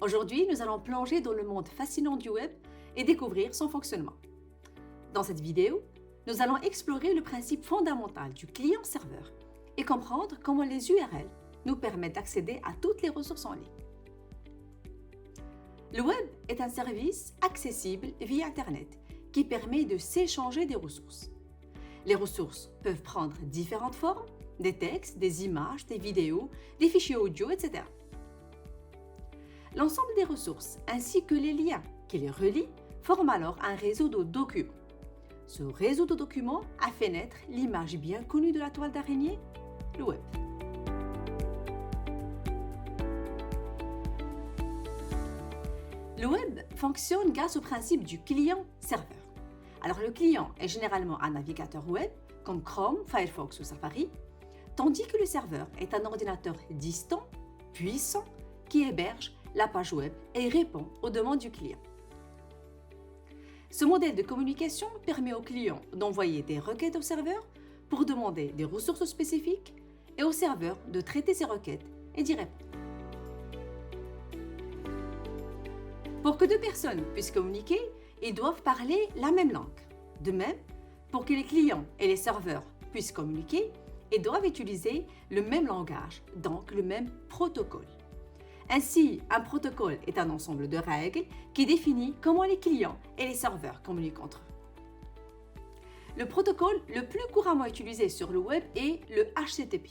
Aujourd'hui, nous allons plonger dans le monde fascinant du web et découvrir son fonctionnement. Dans cette vidéo, nous allons explorer le principe fondamental du client-serveur et comprendre comment les URL nous permettent d'accéder à toutes les ressources en ligne. Le web est un service accessible via Internet qui permet de s'échanger des ressources. Les ressources peuvent prendre différentes formes, des textes, des images, des vidéos, des fichiers audio, etc. L'ensemble des ressources ainsi que les liens qui les relient forment alors un réseau de documents. Ce réseau de documents a fait naître l'image bien connue de la toile d'araignée, le web. Le web fonctionne grâce au principe du client-serveur. Alors le client est généralement un navigateur web comme Chrome, Firefox ou Safari, tandis que le serveur est un ordinateur distant, puissant, qui héberge la page web et répond aux demandes du client. Ce modèle de communication permet au client d'envoyer des requêtes au serveur pour demander des ressources spécifiques et au serveur de traiter ces requêtes et d'y répondre. Pour que deux personnes puissent communiquer, ils doivent parler la même langue. De même, pour que les clients et les serveurs puissent communiquer, ils doivent utiliser le même langage, donc le même protocole. Ainsi, un protocole est un ensemble de règles qui définit comment les clients et les serveurs communiquent entre eux. Le protocole le plus couramment utilisé sur le web est le HTTP.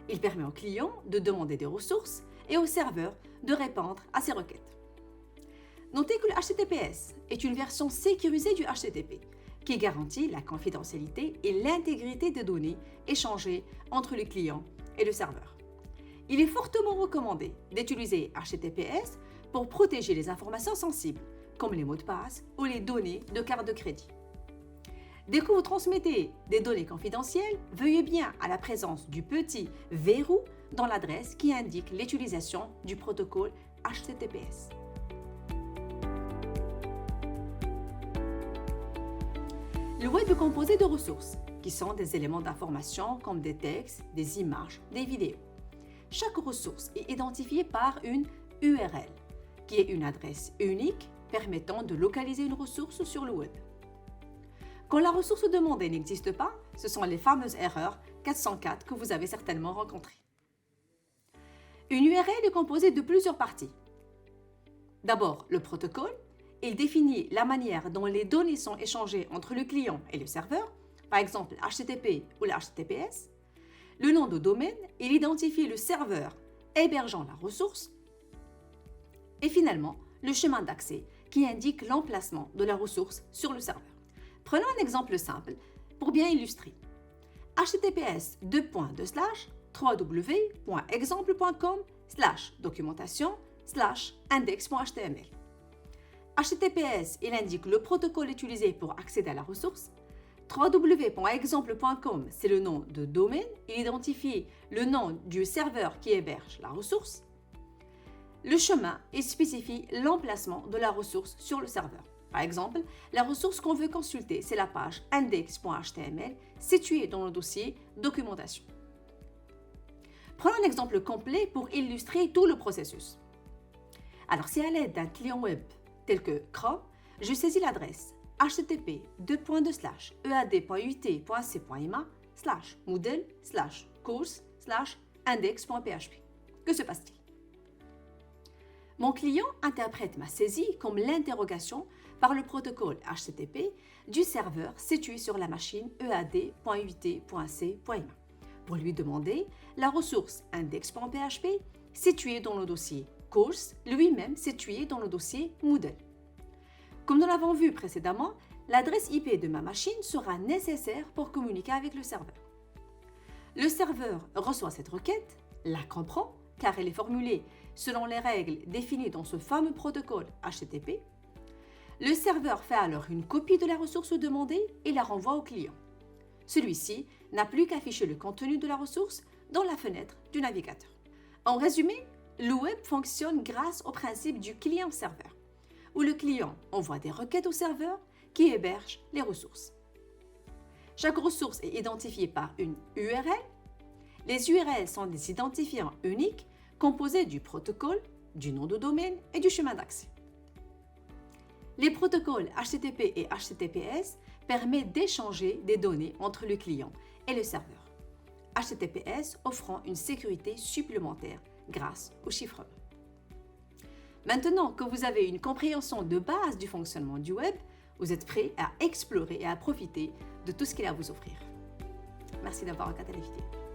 Il permet aux clients de demander des ressources et aux serveurs de répondre à ces requêtes. Notez que le HTTPS est une version sécurisée du HTTP qui garantit la confidentialité et l'intégrité des données échangées entre le client et le serveur. Il est fortement recommandé d'utiliser HTTPS pour protéger les informations sensibles, comme les mots de passe ou les données de carte de crédit. Dès que vous transmettez des données confidentielles, veuillez bien à la présence du petit verrou dans l'adresse qui indique l'utilisation du protocole HTTPS. Le web est composé de ressources, qui sont des éléments d'information comme des textes, des images, des vidéos. Chaque ressource est identifiée par une URL, qui est une adresse unique permettant de localiser une ressource sur le web. Quand la ressource demandée n'existe pas, ce sont les fameuses erreurs 404 que vous avez certainement rencontrées. Une URL est composée de plusieurs parties. D'abord, le protocole. Il définit la manière dont les données sont échangées entre le client et le serveur, par exemple HTTP ou le HTTPS. Le nom de domaine, il identifie le serveur hébergeant la ressource. Et finalement, le chemin d'accès qui indique l'emplacement de la ressource sur le serveur. Prenons un exemple simple pour bien illustrer. https www.exemple.com/documentation/index.html. HTTPS, il indique le protocole utilisé pour accéder à la ressource. www.exemple.com, c'est le nom de domaine. Il identifie le nom du serveur qui héberge la ressource. Le chemin, il spécifie l'emplacement de la ressource sur le serveur. Par exemple, la ressource qu'on veut consulter, c'est la page index.html située dans le dossier documentation. Prenons un exemple complet pour illustrer tout le processus. Alors, si à l'aide d'un client web tel que Chrome, je saisis l'adresse http://ead.ut.ac.ima/moodle/course/index.php. Que se passe-t-il? Mon client interprète ma saisie comme l'interrogation par le protocole HTTP du serveur situé sur la machine ead.ut.ac.ima pour lui demander la ressource index.php située dans le dossier course, lui-même situé dans le dossier Moodle. Comme nous l'avons vu précédemment, l'adresse IP de ma machine sera nécessaire pour communiquer avec le serveur. Le serveur reçoit cette requête, la comprend, car elle est formulée selon les règles définies dans ce fameux protocole HTTP. Le serveur fait alors une copie de la ressource demandée et la renvoie au client. Celui-ci n'a plus qu'à afficher le contenu de la ressource dans la fenêtre du navigateur. En résumé, le web fonctionne grâce au principe du client-serveur, où le client envoie des requêtes au serveur qui héberge les ressources. Chaque ressource est identifiée par une URL. Les URL sont des identifiants uniques composés du protocole, du nom de domaine et du chemin d'accès. Les protocoles HTTP et HTTPS permettent d'échanger des données entre le client et le serveur. HTTPS offrant une sécurité supplémentaire grâce au chiffrement. Maintenant que vous avez une compréhension de base du fonctionnement du web, vous êtes prêt à explorer et à profiter de tout ce qu'il a à vous offrir. Merci d'avoir regardé la vidéo.